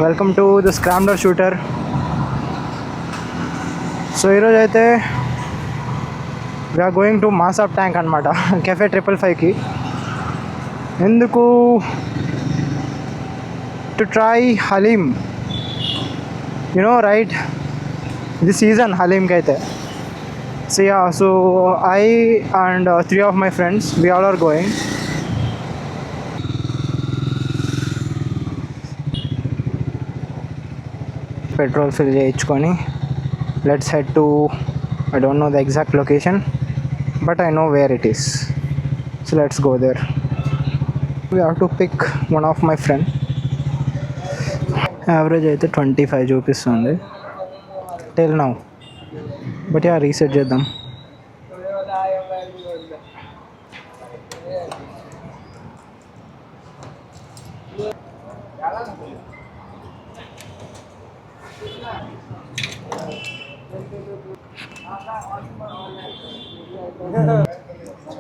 Welcome to the scrambler shooter. So ఈరోజు అయితే we're going to Masab Tank అనమాట, కెఫే 555కి. ఎందుకు? To try haleem. రైట్, ఇది సీజన్ హలీమ్కి అయితే. So I and 3 of my friends, we all are going. Petrol fill చేయించుకొని let's head to, I don't know the exact location but I know where it is. So let's go there. We have to pick one of my friend. Average అయితే 25 చూపిస్తుంది till now, but yeah reset చేద్దాం.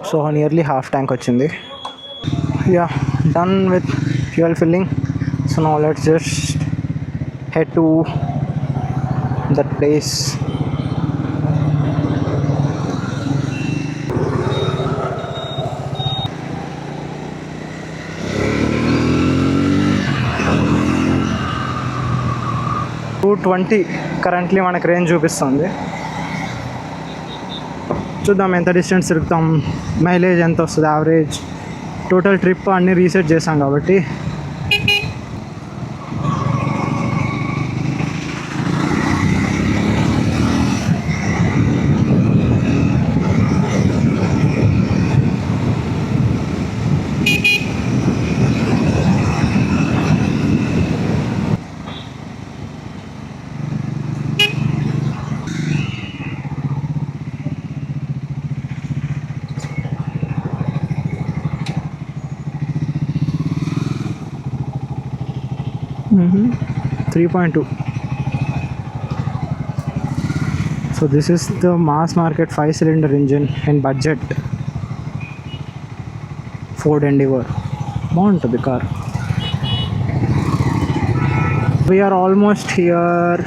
So nearly half tank వచ్చింది. Yeah, done with fuel filling. So now let's just head to that place. $220 currently మనకు range చూపిస్తుంది. చూద్దాం ఎంత distance తిరుగుతాం, mileage ఎంత వస్తుంది, యావరేజ్, టోటల్ ట్రిప్ అన్నీ రీసెట్ చేసాం కాబట్టి. Mm-hmm. 3.2. So this is the mass market 5-cylinder engine in budget Ford Endeavour. బాగుంటుంది car. We are almost here.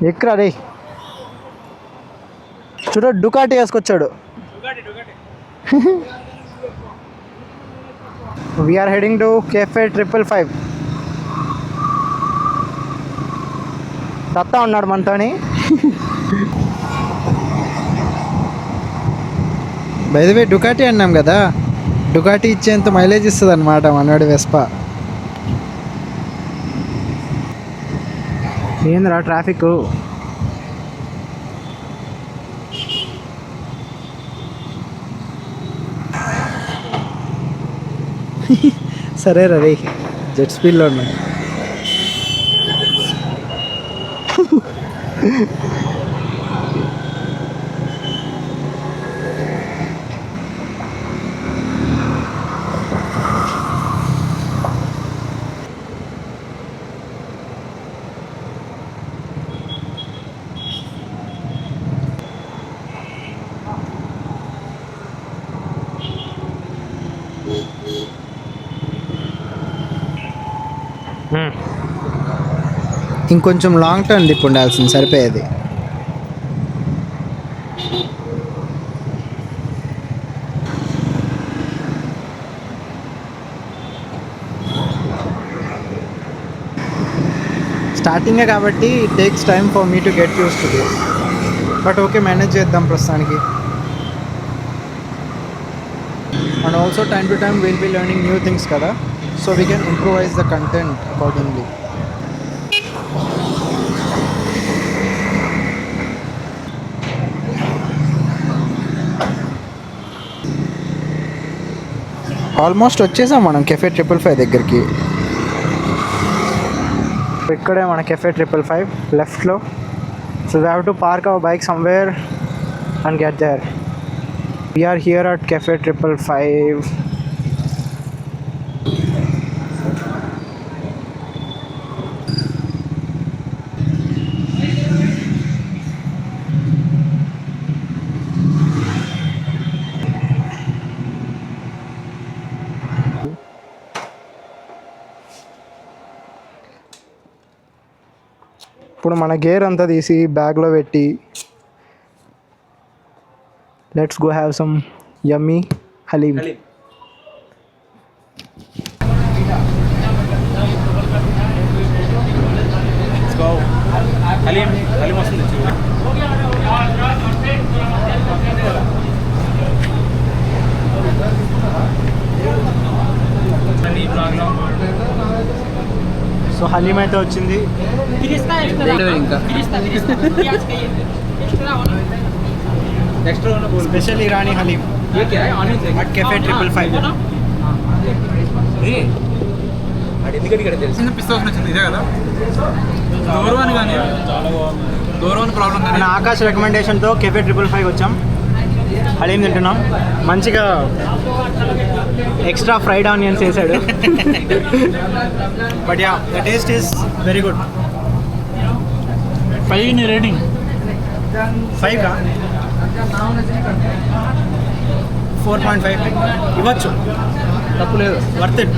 ఎక్కరా రే, చూడ డుకాటి వేసుకొచ్చాడు. We're heading to cafe 555. Datta ఉన్నాడు మనతోని. బై ది వే డుకాటి అన్నాం కదా, డుకాటి ఇచ్చేంత మైలేజ్ ఇస్తుంది అనమాట మనోడి వెస్పా. ఏంద్రా ట్రాఫిక్? సరే రే, జెట్ స్పీడ్లో ఉన్నా. ఇంకొంచెం లాంగ్ టర్న్ దిప్పు ఉండాల్సింది, సరిపోయేది. స్టార్టింగే కాబట్టి it takes time for me to get use to this, but okay, manage చేద్దాం ప్రస్తుతానికి. And also time to time will be learning new things కదా, so we can improvise the content accordingly. Almost వచ్చేసాం మనం cafe 555 దగ్గరికి. ఇక్కడే మన cafe 555 లెఫ్ట్లో. So we have to park our bike somewhere and get there. We are here at Cafe 555. ఇప్పుడు మన gear అంతా తీసి బ్యాగ్లో పెట్టి లెట్స్ గో హ్యావ్ సమ్ యమ్మీ హలీమ్. హలీం వస్తుంది. సో హలీం అయితే వచ్చింది. Special Irani haleem at cafe 555. మన ఆకాశ్ రికమెండేషన్తో కెఫే 555 వచ్చాం. హలీం తింటున్నాం. మంచిగా ఎక్స్ట్రా ఫ్రైడ్ ఆనియన్స్ వేసాడు. But yeah the taste is very good. 5 నీ రేటింగ్ 5గా 4.5 ఇవ్వచ్చు, తప్పు లేదు. Worth it.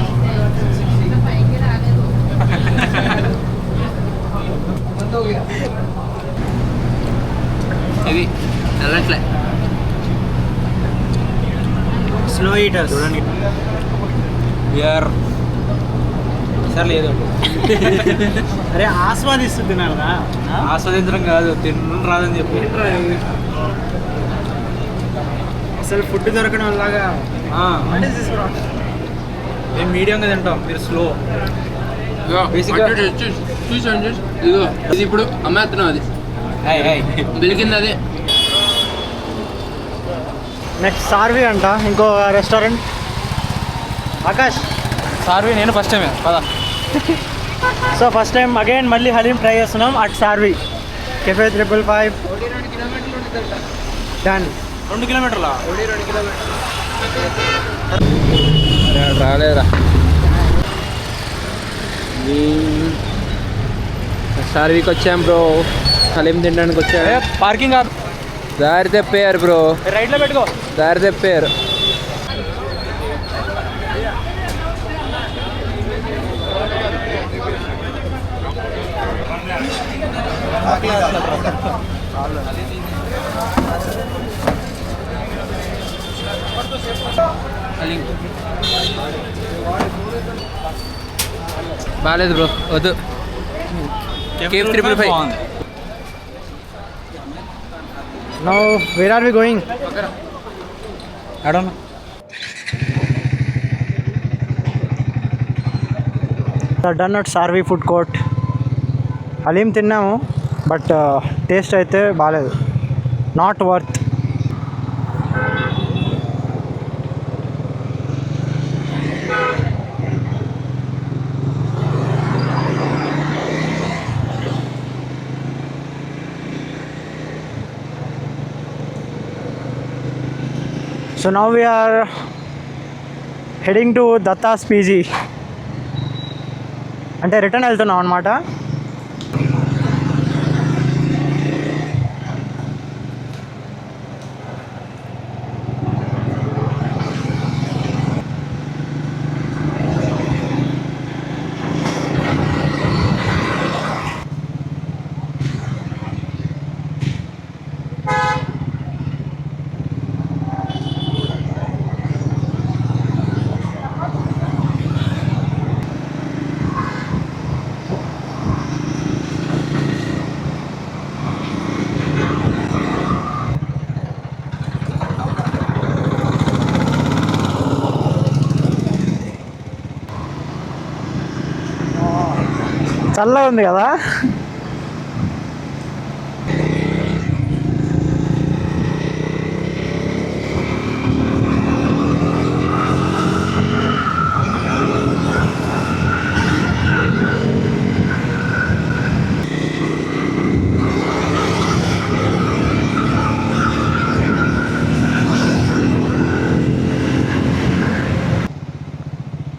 ఇది వెళ్ళట్లే. స్లో ఈటర్ చూడండి. బియర్ సార్ లేదు. అరే ఆస్వాదిస్తున్నాను కదా. ఆస్వాదించడం కాదు, తినడం రాదని చెప్పి. అసలు ఫుడ్ దొరకడం లాగా మేము మీడియంగా తింటాం, మీరు స్లో. చూసండి ఇదిగో ఇది ఇప్పుడు అమ్మేస్తున్నాం. అది దొరికింది అదే. నెక్స్ట్ సార్వి అంట, ఇంకో రెస్టారెంట్. ఆకాష్ సార్వి నేను ఫస్ట్ టైమే పదా. సో ఫస్ట్ టైం అగైన్ మళ్ళీ హలీం ట్రై చేస్తున్నాం అట్ సార్వి కెఫే 555. డన్. 2 కిలోమీటర్లా? రాలేదురా. సార్వీకి వచ్చాం బ్రో, హలీం తినడానికి వచ్చాడు. పార్కింగ్ కాదు, దారి తెప్పేయారు బ్రో, రైట్లో పెట్టుకో. దారి తెప్పేయారు. బాగాలేదు బ్రో, వద్దు. Cafe 555. Now where are we going? I don't know. Done at సార్వి ఫుడ్ కోర్ట్. హలీం తిన్నాము బట్ టేస్ట్ అయితే బాగాలేదు. Not worth. So now we are heading to Datta's PG. అంటే రిటర్న్ వెళ్తున్నాం అనమాట. చల్లగా ఉంది కదా.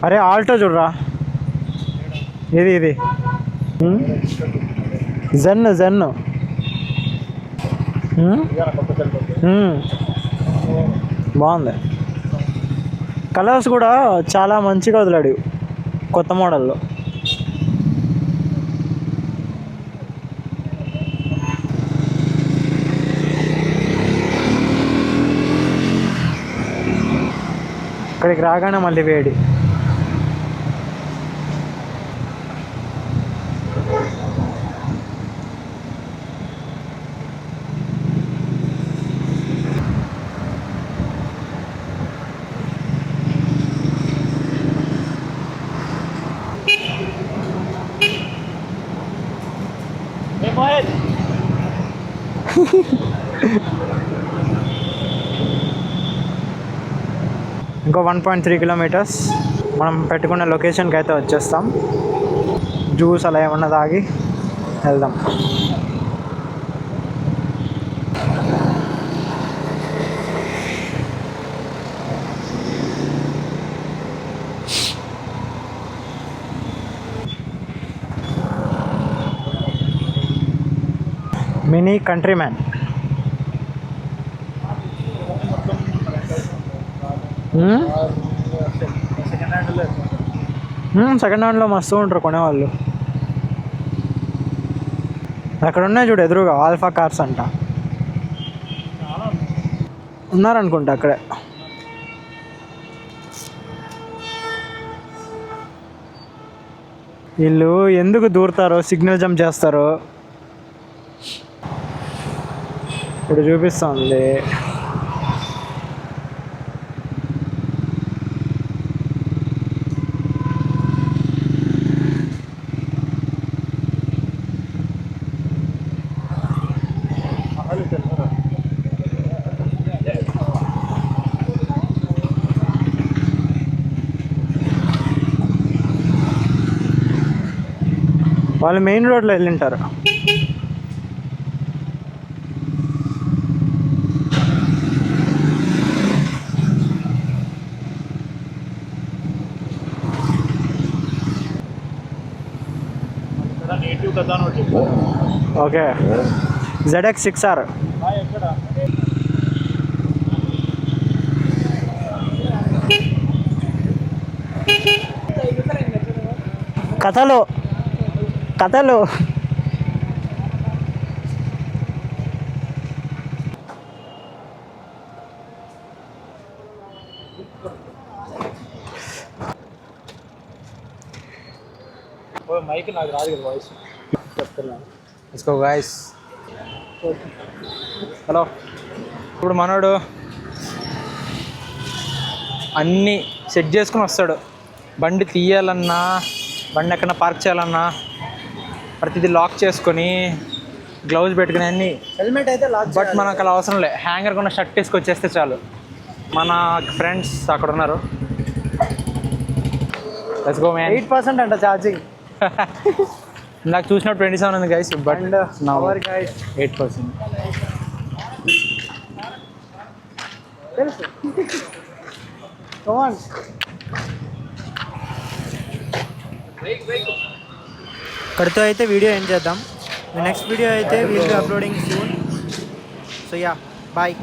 అరే ఆల్టో చూడరా, ఇది జెన్ బాగుంది. కలర్స్ కూడా చాలా మంచిగా వదిలాడు కొత్త మోడల్లో. ఇక్కడికి రాగానే మళ్ళీ వేడి. ఇంకో 1.3 కిలోమీటర్స్ మనం పెట్టుకున్న లొకేషన్కి అయితే వచ్చేస్తాం. జ్యూస్ అలా ఏమన్నా తాగి వెళ్దాం. మినీ కంట్రీమ్యాన్. సెకండ్ హ్యాండ్లో మస్తు ఉంటారు కొనేవాళ్ళు. అక్కడ ఉన్నాయి చూడు ఎదురుగా ఆల్ఫా కార్స్ అంట, ఉన్నారనుకుంటా అక్కడే. వీళ్ళు ఎందుకు దూరుతారో, సిగ్నల్ జంప్ చేస్తారో ఇప్పుడు చూపిస్తుంది. వాళ్ళు మెయిన్ రోడ్లో వెళ్ళింటారు. Okay, ZX6R. కథలు కథలు మైక్ నాకు రాదు కదా వాయిస్ చెప్తున్నాను. Let's go guys. హలో. ఇప్పుడు మనోడు అన్నీ సెట్ చేసుకుని వస్తాడు. బండి తీయాలన్నా, బండి ఎక్కడ పార్క్ చేయాలన్నా ప్రతిదీ లాక్ చేసుకొని గ్లౌజ్ పెట్టుకుని అన్నీ. హెల్మెట్ అయితే లాక్. బట్ మనకు అలా అవసరం లేదు. హ్యాంగర్ కొన్న షర్ట్ తీసుకొచ్చేస్తే చాలు. మన ఫ్రెండ్స్ అక్కడ ఉన్నారు. Let's go man. 8% అంట ఛార్జింగ్. నాకు చూసినప్పుడు 27 ఉంది గైస్, బట్ నా 8%. తెలుసు. ఇక్కడితో అయితే వీడియో ఎండ్ చేద్దాం. నెక్స్ట్ వీడియో అయితే will be uploading soon. So yeah, bye.